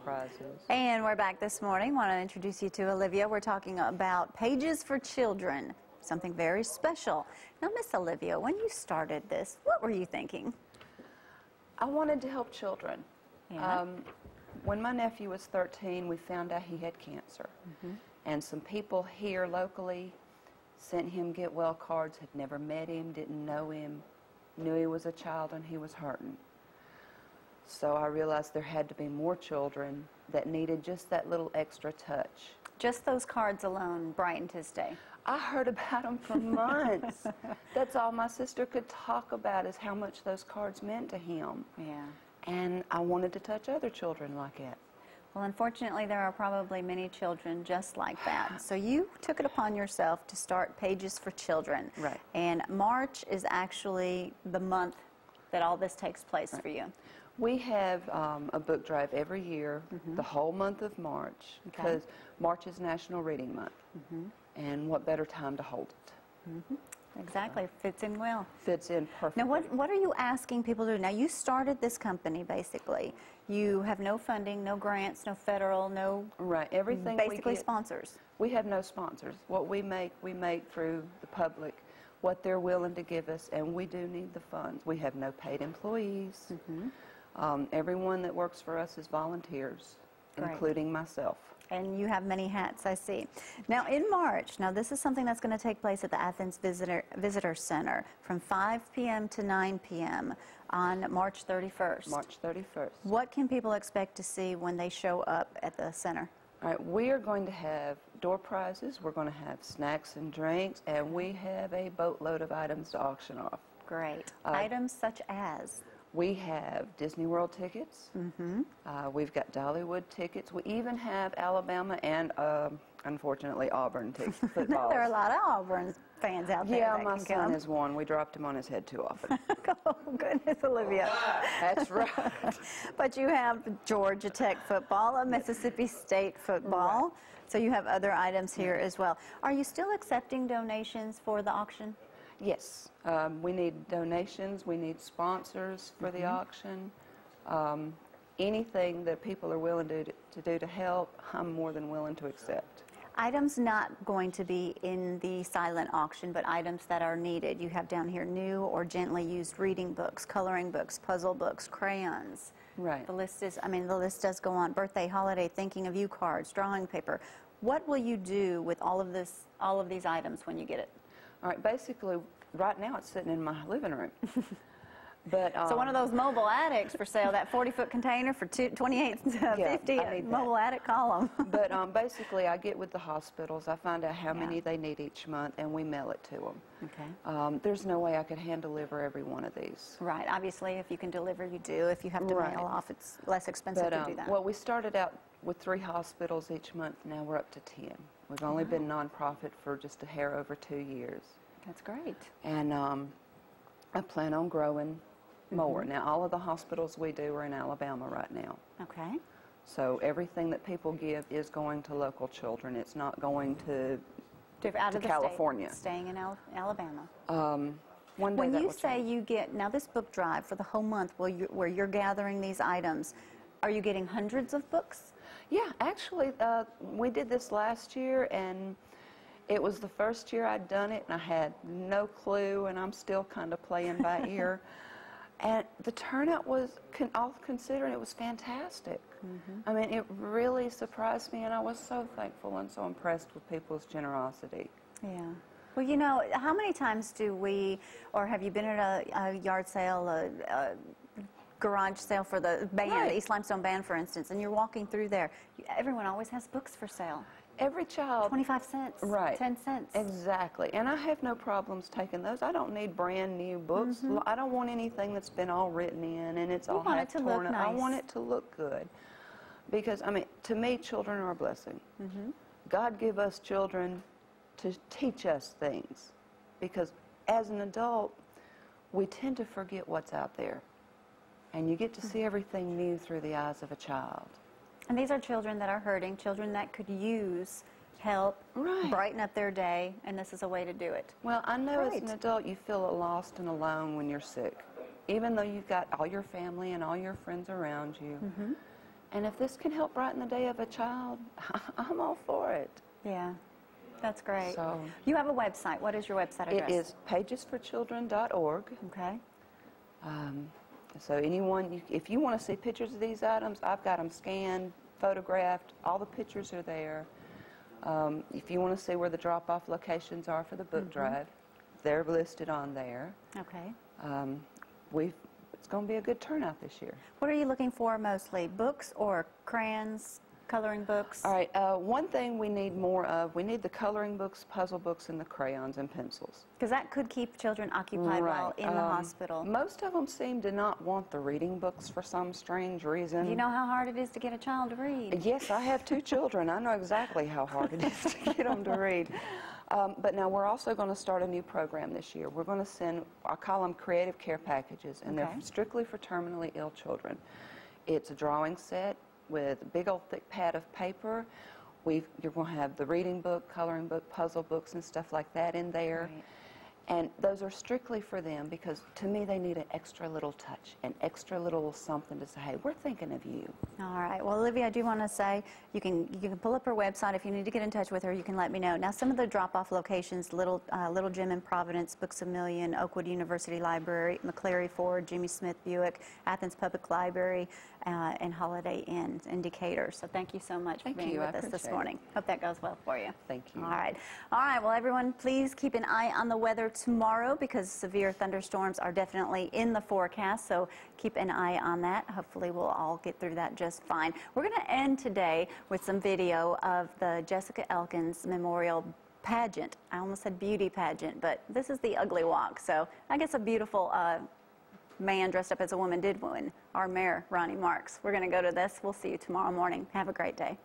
prizes. And we're back this morning. Want to introduce you to Olivia. We're talking about Pages for Children, something very special. Now, Miss Olivia, when you started this, what were you thinking? I wanted to help children. Yeah. When my nephew was 13, we found out he had cancer. And some people here locally sent him get well cards, had never met him, didn't know him, knew he was a child and he was hurting. So I realized there had to be more children that needed just that little extra touch. Just those cards alone brightened his day. I heard about them for months. That's all my sister could talk about, is how much those cards meant to him. Yeah. And I wanted to touch other children like it. Well, unfortunately, there are probably many children just like that. So you took it upon yourself to start Pages for Children. Right. And March is actually the month that all this takes place for you. We have a book drive every year, the whole month of March, because March is National Reading Month. And what better time to hold it? Exactly. Fits in well. Fits in perfectly. Now, what are you asking people to do? Now, you started this company, basically. You have no funding, no grants, no federal, no... Right. Everything basically we get, sponsors. We have no sponsors. What we make through the public, what they're willing to give us, and we do need the funds. We have no paid employees. Everyone that works for us is volunteers, including myself. And you have many hats, I see. Now, in March, now this is something that's going to take place at the Athens Visitor Center from 5 p.m. to 9 p.m. on March 31st. March 31st. What can people expect to see when they show up at the center? All right, we are going to have door prizes, we're going to have snacks and drinks, and we have a boatload of items to auction off. Great. Items such as? We have Disney World tickets. We've got Dollywood tickets. We even have Alabama and, unfortunately, Auburn tickets. There are a lot of Auburn fans out there. Yeah, my son is one. We dropped him on his head too often. Oh, goodness, Olivia. That's right. But you have Georgia Tech football, a Mississippi State football. So you have other items here as well. Are you still accepting donations for the auction? Yes, we need donations, we need sponsors for the auction. Anything that people are willing to do to help, I'm more than willing to accept. Items not going to be in the silent auction, but items that are needed. You have down here new or gently used reading books, coloring books, puzzle books, crayons. Right. The list is, the list does go on. Birthday, holiday, thinking of you cards, drawing paper. What will you do with all of these items when you get it? All right, basically, right now it's sitting in my living room. But so one of those mobile attics for sale, that 40-foot container for $28.50, mobile attic column. But basically, I get with the hospitals, I find out how many they need each month, and we mail it to them. Okay. There's no way I could hand deliver every one of these. Right. Obviously, if you can deliver, you do. If you have to mail off, it's less expensive to do that. Well, we started out with 3 hospitals each month. Now we're up to 10. We've only been nonprofit for just a hair over 2 years. That's great. And I plan on growing more. Now, all of the hospitals we do are in Alabama right now. Okay. So everything that people give is going to local children. It's not going to California. State, staying in Alabama. One day when that you will say change. you get, now this book drive for the whole month where you're gathering these items, are you getting hundreds of books? Yeah, actually, we did this last year, and it was the first year I'd done it, and I had no clue, and I'm still kind of playing by ear. And the turnout was, all considering, it was fantastic. I mean, it really surprised me, and I was so thankful and so impressed with people's generosity. Yeah. Well, you know, how many times do we, or have you been at a yard sale, a garage sale for the band, the East Limestone Band, for instance, and you're walking through there, everyone always has books for sale. Every child. 25 cents. Right. 10 cents. Exactly. And I have no problems taking those. I don't need brand new books. I don't want anything that's been all written in and it's all half torn up. I want it to look good. Because, I mean, to me, children are a blessing. God give us children to teach us things. Because as an adult, we tend to forget what's out there. And you get to see everything new through the eyes of a child. And these are children that are hurting, children that could use help, brighten up their day, and this is a way to do it. Well, I know as an adult you feel lost and alone when you're sick. Even though you've got all your family and all your friends around you, And if this can help brighten the day of a child, I'm all for it. Yeah, that's great. So, you have a website. What is your website address? It is pagesforchildren.org. Okay. So anyone, if you want to see pictures of these items, I've got them scanned, photographed. All the pictures are there. If you want to see where the drop-off locations are for the book drive, they're listed on there. Okay. It's going to be a good turnout this year. What are you looking for mostly? Books or crayons, coloring books? All right. One thing we need more of, we need the coloring books, puzzle books, and the crayons and pencils. Because that could keep children occupied while in the hospital. Most of them seem to not want the reading books for some strange reason. Do you know how hard it is to get a child to read? Yes, I have 2 children. I know exactly how hard it is to get them to read. But now we're also going to start a new program this year. We're going to send, I call them creative care packages, and they're strictly for terminally ill children. It's a drawing set with a big old thick pad of paper. You're going to have the reading book, coloring book, puzzle books, and stuff like that in there. Right. And those are strictly for them because, to me, they need an extra little touch, an extra little something to say, hey, we're thinking of you. All right. Well, Olivia, I do want to say you can pull up her website. If you need to get in touch with her, you can let me know. Now, some of the drop-off locations, Little Gym in Providence, Books A Million, Oakwood University Library, McCleary Ford, Jimmy Smith Buick, Athens Public Library, and Holiday Inn in Decatur. So thank you so much for being with us this morning. Hope that goes well for you. Thank you. All right. All right. Well, everyone, please keep an eye on the weather tomorrow because severe thunderstorms are definitely in the forecast. So keep an eye on that. Hopefully, we'll all get through that just fine. We're going to end today with some video of the Jessica Elkins Memorial Pageant. I almost said beauty pageant, but this is the Ugly Walk. So I guess a beautiful man dressed up as a woman did win, our mayor, Ronnie Marks. We're going to go to this. We'll see you tomorrow morning. Have a great day.